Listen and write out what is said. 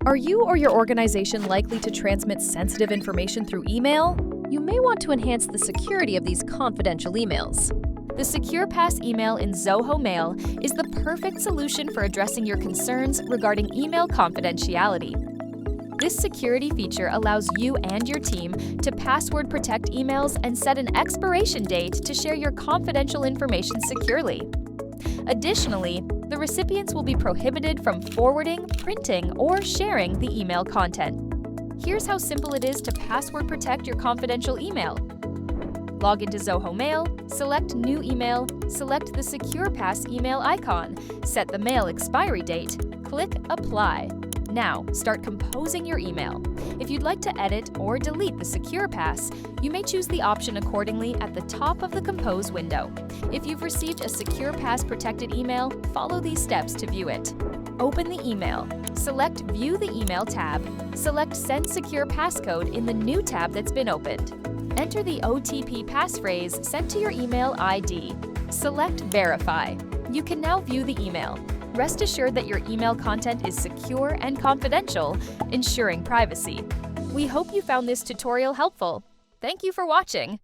Are you or your organization likely to transmit sensitive information through email? You may want to enhance the security of these confidential emails. The securepass email in Zoho Mail is the perfect solution for addressing your concerns regarding email confidentiality. This security feature allows you and your team to password protect emails and set an expiration date to share your confidential information securely. Additionally, the recipients will be prohibited from forwarding, printing, or sharing the email content. Here's how simple it is to password protect your confidential email. Log into Zoho Mail, select New Email, select the securepass email icon, set the mail expiry date, click Apply. Now, start composing your email. If you'd like to edit or delete the securepass, you may choose the option accordingly at the top of the Compose window. If you've received a securepass protected email, follow these steps to view it. Open the email. Select View the Email tab. Select Send Secure Passcode in the new tab that's been opened. Enter the OTP passphrase sent to your email ID. Select Verify. You can now view the email. Rest assured that your email content is secure and confidential, ensuring privacy. We hope you found this tutorial helpful. Thank you for watching.